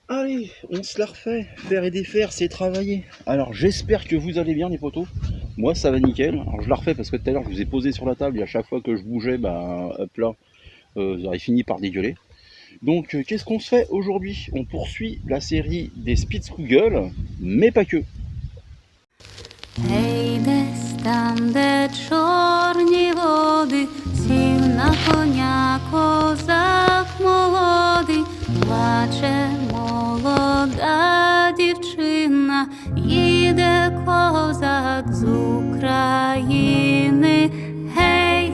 Allez, on se la refait. Faire et défaire, c'est travailler. Alors j'espère que vous allez bien les potos. Moi ça va nickel. Alors je la refais parce que tout à l'heure je vous ai posé sur la table et à chaque fois que je bougeais, bah hop là, vous aurez fini par dégueuler. Donc qu'est-ce qu'on se fait aujourd'hui? On poursuit la série des Spitzkugel, mais pas que. Гей, десь там, де чорні води, сів на коня козак молодий, плаче молода дівчина, їде козак з України. Гей,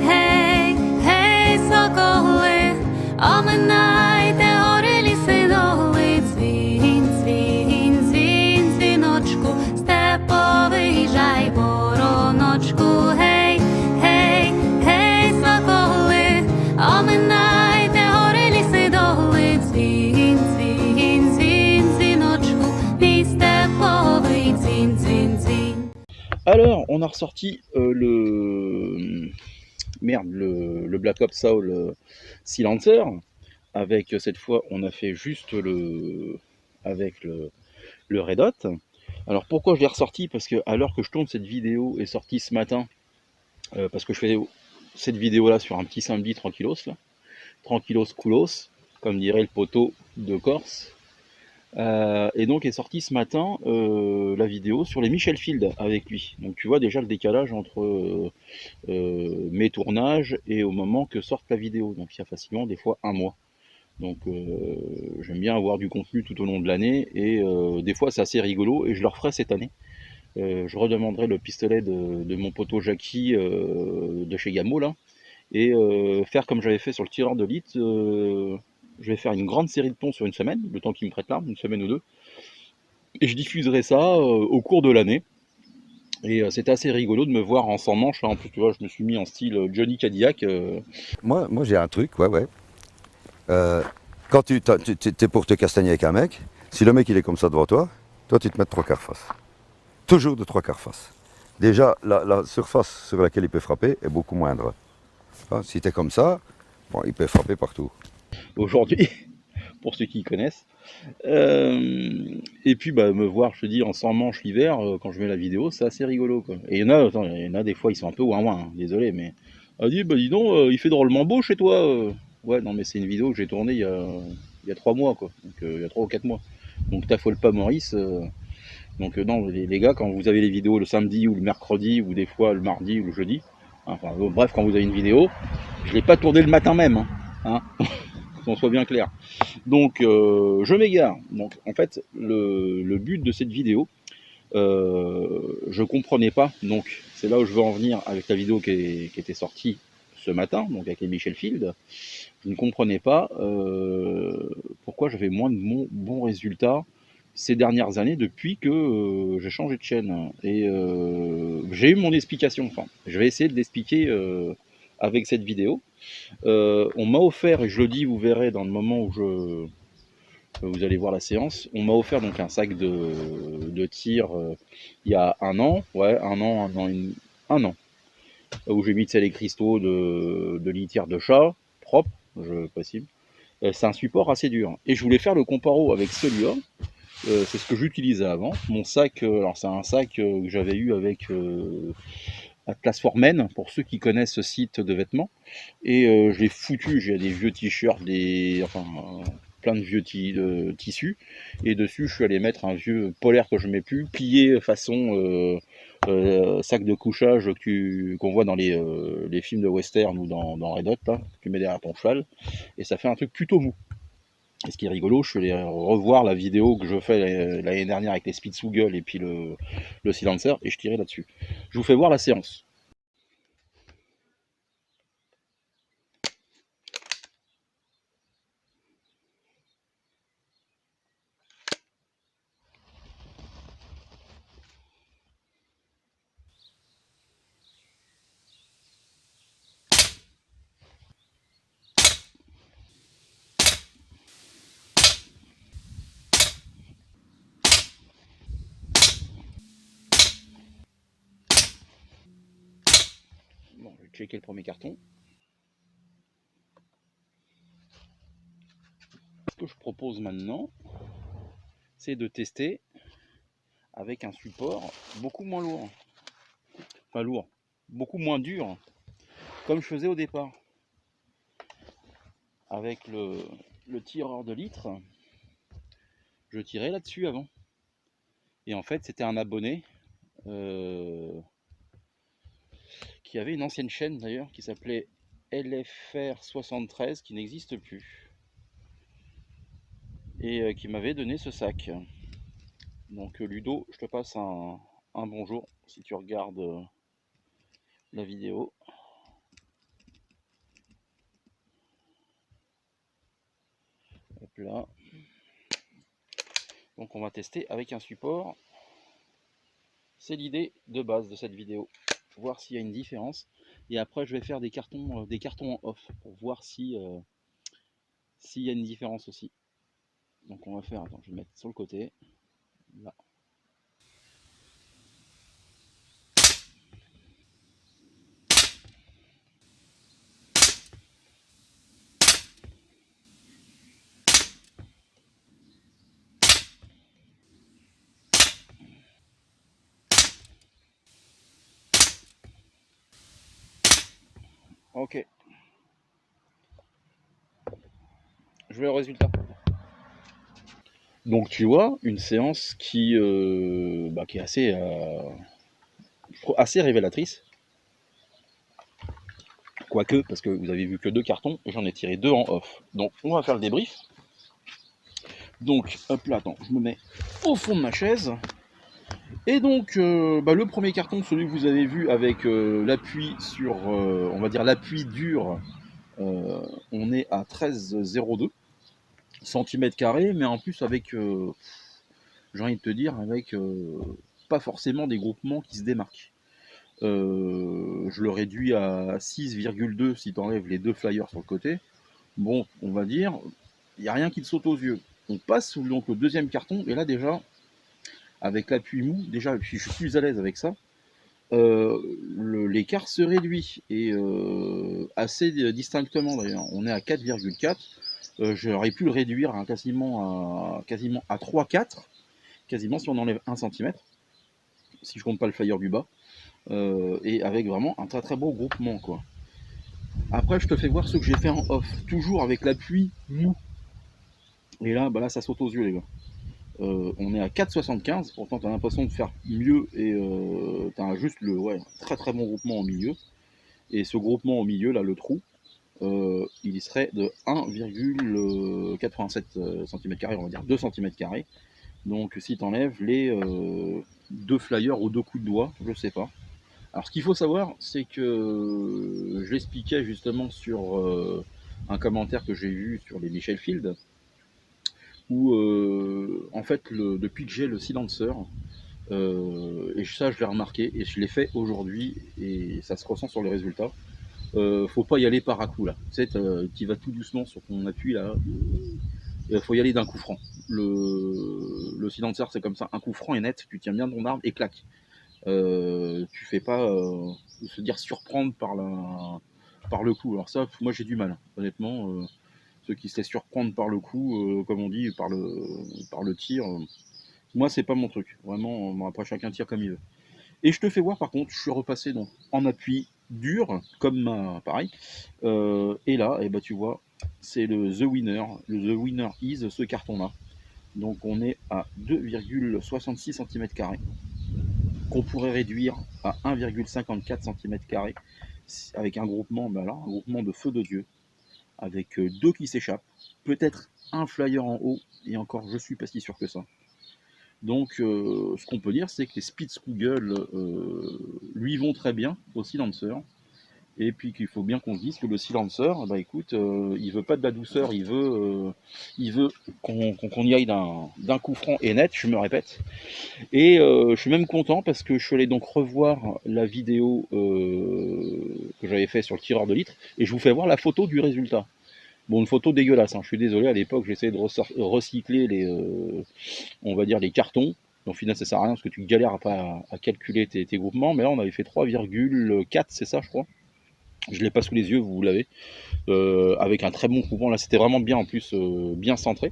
гей, гей, соколи, оминайте гори, ліси, доли, дзвін, дзвін, дзвін, дзвіночку, степовий жай, вороночку, гей, гей, гей, соколи, оминайте гори, ліси, доли, дзвін, дзвін, дзвін, дзвіночку, мій степовий дзвін, дзвін, дзвін. Alors on a ressorti le Black Ops Soul Silencer. Avec cette fois on a fait juste avec le Red Hot. Alors pourquoi je l'ai ressorti? Parce que à l'heure que je tourne cette vidéo est sortie ce matin, parce que je fais cette vidéo là sur un petit samedi tranquillos là, tranquillos coolos, comme dirait le poteau de Corse. Et donc est sortie ce matin la vidéo sur les Michel Field avec lui. Donc tu vois déjà le décalage entre mes tournages et au moment que sorte la vidéo. Donc il y a facilement des fois un mois. Donc j'aime bien avoir du contenu tout au long de l'année et des fois c'est assez rigolo et je le referai cette année. Je redemanderai le pistolet de mon poteau Jackie de chez Gamo là et faire comme j'avais fait sur le tireur de litre. Je vais faire une grande série de ponts sur une semaine, le temps qu'il me prête l'arme, une semaine ou deux, et je diffuserai ça au cours de l'année. Et c'était assez rigolo de me voir en sans manche. Là. En plus, tu vois, je me suis mis en style Johnny Cadillac. Moi j'ai un truc, ouais. Euh, Quand tu es pour te castagner avec un mec, si le mec il est comme ça devant toi, toi tu te mets de trois quarts face. Toujours de trois quarts face. Déjà, la surface sur laquelle il peut frapper est beaucoup moindre. Hein, si tu es comme ça, bon, il peut frapper partout. Aujourd'hui, pour ceux qui connaissent. Et puis bah, me voir, je te dis, en sans manche l'hiver, quand je mets la vidéo, c'est assez rigolo. Quoi. Et il y en a, attends, il y en a des fois, ils sont un peu ouin ouin, hein, désolé, mais. Elle dit, bah dis donc, il fait drôlement beau chez toi. Ouais, non, mais c'est une vidéo que j'ai tournée il y a 3 mois, quoi. Donc il y a 3 ou 4 mois. Donc t'affole pas Maurice. Donc non, les gars, quand vous avez les vidéos le samedi ou le mercredi, ou des fois le mardi ou le jeudi, enfin bref, quand vous avez une vidéo, je l'ai pas tournée le matin même. Hein, qu'on soit bien clair. Donc je m'égare. Donc en fait, le but de cette vidéo, je comprenais pas. Donc c'est là où je veux en venir avec la vidéo qui était sortie ce matin, donc avec les Michel Field. Je ne comprenais pas pourquoi j'avais moins de bons résultats ces dernières années depuis que j'ai changé de chaîne. Et j'ai eu mon explication. Enfin, je vais essayer de l'expliquer avec cette vidéo. On m'a offert, et je le dis, vous verrez dans le moment où vous allez voir la séance, on m'a offert donc un sac de tir il y a un an, ouais, un an, où j'ai mis les cristaux de litière de chat, propre, je précise. C'est un support assez dur. Et je voulais faire le comparo avec celui-là. C'est ce que j'utilisais avant. Mon sac, alors c'est un sac que j'avais eu avec Atlas for Men, pour ceux qui connaissent ce site de vêtements. Et je l'ai foutu, j'ai des vieux t-shirts, plein de vieux tissus. Et dessus, je suis allé mettre un vieux polaire que je mets plus, plié façon sac de couchage qu'on voit dans les films de western ou dans Red Hot, là, tu mets derrière ton cheval. Et ça fait un truc plutôt mou. Et ce qui est rigolo, je suis allé revoir la vidéo que je fais l'année dernière avec les Spitzkugel et puis le Silencer, et je tirais là-dessus. Je vous fais voir la séance. Bon, je vais checker le premier carton. Ce que je propose maintenant, c'est de tester avec un support beaucoup moins lourd. Enfin lourd, beaucoup moins dur, comme je faisais au départ. Avec le tireur de litre, je tirais là-dessus avant. Et en fait, c'était un abonné qui avait une ancienne chaîne d'ailleurs qui s'appelait LFR73 qui n'existe plus et qui m'avait donné ce sac. Donc Ludo, je te passe un bonjour si tu regardes la vidéo. Hop là. Donc on va tester avec un support. C'est l'idée de base de cette vidéo. Voir s'il y a une différence. Et après je vais faire des cartons en off pour voir si s'il y a une différence aussi. Donc on va faire, attends, je vais mettre sur le côté. Là. Ok. Je vais au résultat. Donc tu vois, une séance qui est assez révélatrice. Quoique, parce que vous avez vu que 2 cartons, et j'en ai tiré 2 en off. Donc on va faire le débrief. Donc hop là, attends, je me mets au fond de ma chaise. Et donc le premier carton, celui que vous avez vu avec l'appui sur, on va dire l'appui dur, on est à 13,02 cm², mais en plus avec, j'ai envie de te dire, avec pas forcément des groupements qui se démarquent. Je le réduis à 6,2 si tu enlèves les 2 flyers sur le côté. Bon, on va dire, il n'y a rien qui te saute aux yeux. On passe donc au deuxième carton, et là déjà, avec l'appui mou, déjà je suis plus à l'aise avec ça. L'écart se réduit, et assez distinctement d'ailleurs. On est à 4,4. J'aurais pu le réduire à quasiment à 3,4, quasiment si on enlève 1 cm, si je compte pas le flyer du bas. Et avec vraiment un très très beau groupement quoi. Après je te fais voir ce que j'ai fait en off, toujours avec l'appui mou. Et là, là ça saute aux yeux les gars. On est à 4,75, pourtant tu as l'impression de faire mieux et tu as juste le très très bon groupement au milieu. Et ce groupement au milieu, là le trou, il serait de 1,87 cm², on va dire 2 cm². Donc si tu enlèves les 2 flyers aux 2 coups de doigt, je sais pas. Alors ce qu'il faut savoir, c'est que je l'expliquais justement sur un commentaire que j'ai vu sur les Michel Field, où en fait depuis que j'ai le silencer, et ça je l'ai remarqué et je l'ai fait aujourd'hui et ça se ressent sur les résultats, faut pas y aller par à coup là, tu sais, tu vas tout doucement sur ton appui là, il faut y aller d'un coup franc. Le silencer c'est comme ça, un coup franc et net, tu tiens bien ton arme et clac. Tu fais pas se dire surprendre par le coup. Alors ça, moi j'ai du mal, honnêtement. Ceux qui se laissent surprendre par le coup, comme on dit, par le tir, moi c'est pas mon truc. Vraiment, bon, après chacun tire comme il veut. Et je te fais voir par contre, je suis repassé donc en appui dur, comme pareil. Et là, tu vois, c'est le The Winner. Le The Winner is ce carton-là. Donc on est à 2,66 cm². Qu'on pourrait réduire à 1,54 cm² avec un groupement, un groupement de feu de Dieu, avec 2 qui s'échappent, peut-être un flyer en haut, et encore je suis pas si sûr que ça. Donc ce qu'on peut dire, c'est que les Spitzkugel lui vont très bien au silencer, et puis qu'il faut bien qu'on se dise que le silencer, écoute, il veut pas de la douceur, il veut qu'on y aille d'un coup franc et net, je me répète. Et je suis même content parce que je suis allé donc revoir la vidéo que j'avais fait sur le tireur de litre, et je vous fais voir la photo du résultat. Bon, une photo dégueulasse, hein. Je suis désolé, à l'époque j'essayais de recycler on va dire les cartons. Donc, au final, ça sert à rien parce que tu galères à calculer tes groupements. Mais là, on avait fait 3,4, c'est ça, je crois. Je ne l'ai pas sous les yeux, vous l'avez. Avec un très bon groupement. Là, c'était vraiment bien en plus, bien centré.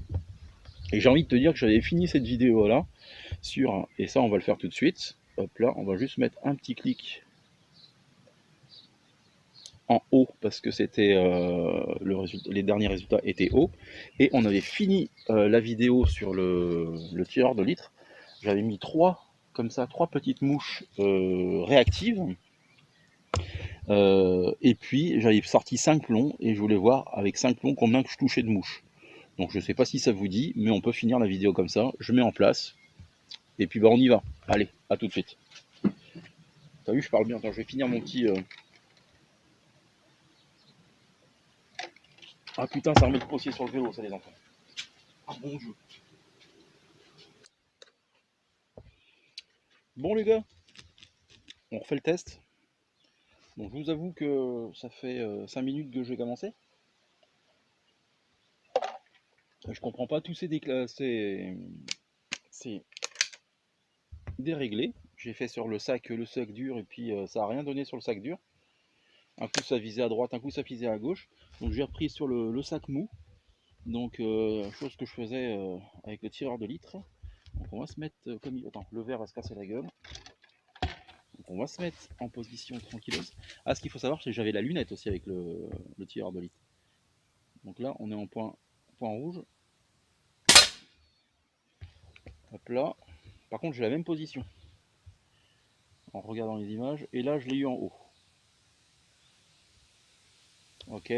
Et j'ai envie de te dire que j'avais fini cette vidéo là sur, et ça on va le faire tout de suite. Hop là, on va juste mettre un petit clic en haut parce que c'était les derniers résultats étaient hauts, et on avait fini la vidéo sur le tireur de litre. J'avais mis trois comme ça, trois petites mouches réactives, et puis j'avais sorti 5 plombs et je voulais voir avec 5 plombs combien que je touchais de mouches. Donc je sais pas si ça vous dit, mais on peut finir la vidéo comme ça. Je mets en place et puis bah on y va. Allez, à tout de suite. T'as vu, je parle bien. Attends, je vais finir mon petit. Ah putain, ça remet le postier sur le vélo, ça les enfants. Ah bon jeu. Bon les gars, on refait le test. Donc je vous avoue que ça fait 5 minutes que j'ai commencé. Je comprends pas tous ces c'est déréglé. J'ai fait sur le sac dur et puis ça a rien donné sur le sac dur. Un coup ça visait à droite, un coup ça visait à gauche. Donc j'ai repris sur le sac mou. Donc chose que je faisais avec le tireur de litre. Donc on va se mettre comme il... Attends, le verre va se casser la gueule. Donc on va se mettre en position tranquilleuse. Ah, ce qu'il faut savoir, c'est que j'avais la lunette aussi avec le tireur de litre. Donc là on est en point rouge. Hop là. Par contre j'ai la même position en regardant les images. Et là je l'ai eu en haut. Ok.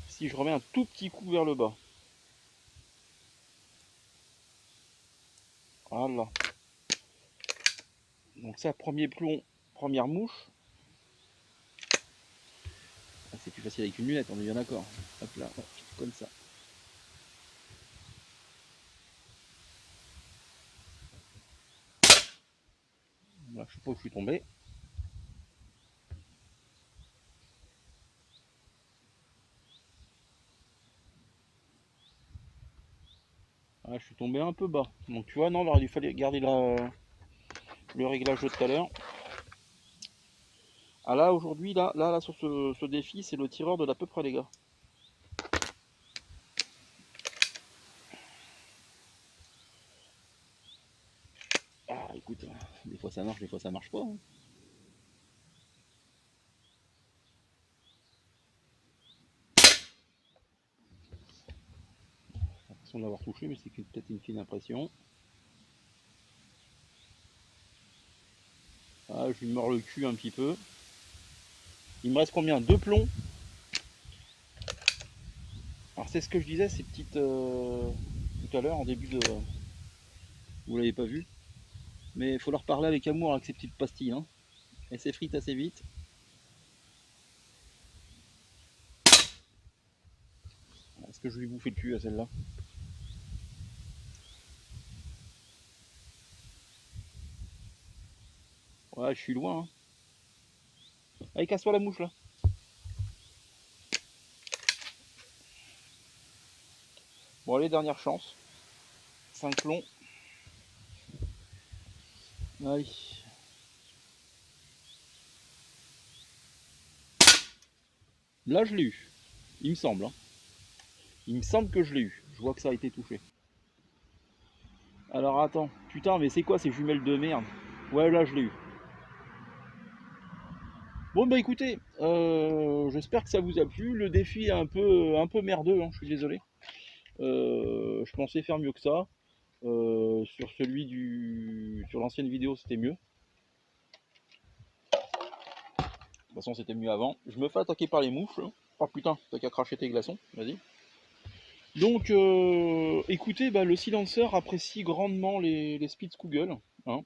Si je remets un tout petit coup vers le bas. Voilà. Donc ça, premier plomb, première mouche. Ah, c'est plus facile avec une lunette, on est bien d'accord. Hop là, hop, comme ça. Voilà, je sais pas où je suis tombé. Ah, je suis tombé un peu bas. Donc tu vois, non, il fallait garder le réglage de tout à l'heure. Ah là, aujourd'hui, là, sur ce défi, c'est le tireur de l'à peu près, les gars. Ah, écoute, des fois ça marche, des fois ça marche pas. Hein. J'ai l'impression de l'avoir touché, mais c'est peut-être une fine impression. Ah, je lui mords le cul un petit peu. Il me reste combien? 2 plombs. Alors c'est ce que je disais, ces petites... tout à l'heure, en début de... Vous l'avez pas vu. Mais il faut leur parler avec amour avec ces petites pastilles. Hein. Elles s'effritent assez vite. Est-ce que je lui bouffer le cul à celle-là? Ouais, je suis loin. Hein. Allez, casse-toi la mouche là. Bon, allez, dernière chance. 5 plombs. Allez. Là, je l'ai eu. Il me semble. Hein. Il me semble que je l'ai eu. Je vois que ça a été touché. Alors attends. Putain, mais c'est quoi ces jumelles de merde? Ouais, là, je l'ai eu. Bon, bah écoutez, j'espère que ça vous a plu. Le défi est un peu merdeux, hein, je suis désolé. Je pensais faire mieux que ça. Sur l'ancienne vidéo, c'était mieux. De toute façon, c'était mieux avant. Je me fais attaquer par les mouches. Oh putain, t'as qu'à cracher tes glaçons. Vas-y. Donc, écoutez, bah, le silenceur apprécie grandement les Spitzkugel. Hein.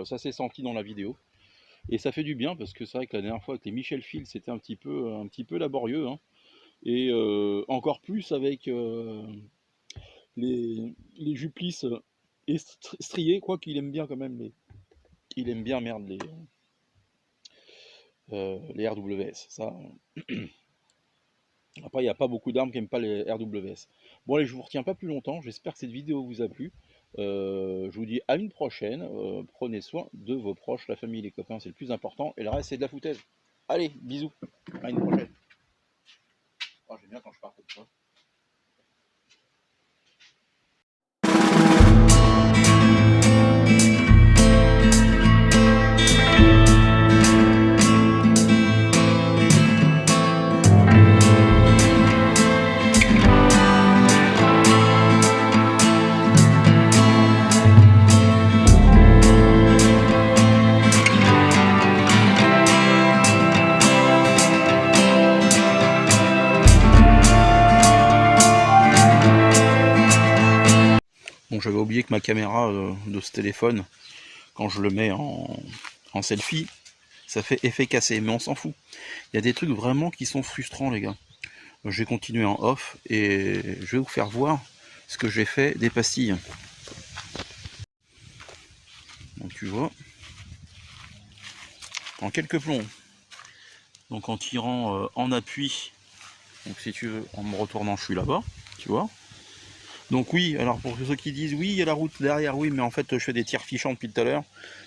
Ça s'est senti dans la vidéo. Et ça fait du bien parce que c'est vrai que la dernière fois avec les Michel Field, c'était un petit peu laborieux. Hein. Et encore plus avec les Juplis striés. Quoi qu'il aime bien quand même il aime bien, merde, les RWS. Ça. Après, il n'y a pas beaucoup d'armes qui n'aiment pas les RWS. Bon, allez, je vous retiens pas plus longtemps. J'espère que cette vidéo vous a plu. Je vous dis à une prochaine. Prenez soin de vos proches, la famille, les copains, c'est le plus important. Et le reste, c'est de la foutaise. Allez, bisous. À une prochaine. Oh, j'aime bien quand je pars comme ça. j'avais oublié que ma caméra de ce téléphone, quand je le mets en selfie, ça fait effet cassé, mais on s'en fout. Il y a des trucs vraiment qui sont frustrants, les gars. Je vais continuer en off et je vais vous faire voir ce que j'ai fait des pastilles. Donc tu vois, en quelques plombs. Donc en tirant en appui, donc si tu veux, en me retournant, je suis là-bas, tu vois. Donc oui, alors pour ceux qui disent oui, il y a la route derrière, oui, mais en fait je fais des tirs fichants depuis tout à l'heure.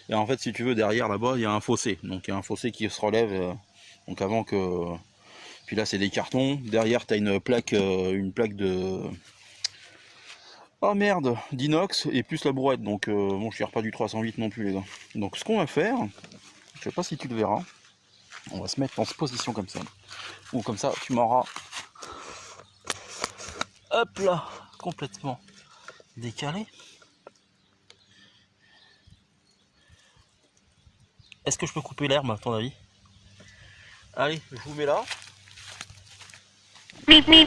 Et en fait, si tu veux, derrière là-bas, il y a un fossé. Donc il y a un fossé qui se relève. Donc avant que. Puis là, c'est des cartons. Derrière, tu as une plaque de. Oh merde, d'inox et plus la brouette. Donc bon, je tire pas du 308 non plus, les gars. Donc ce qu'on va faire, je sais pas si tu le verras, on va se mettre en position comme ça. Ou comme ça, tu m'auras. Hop là, complètement décalé. Est-ce que je peux couper l'herbe à ton avis? Allez, je vous mets là. Dernier.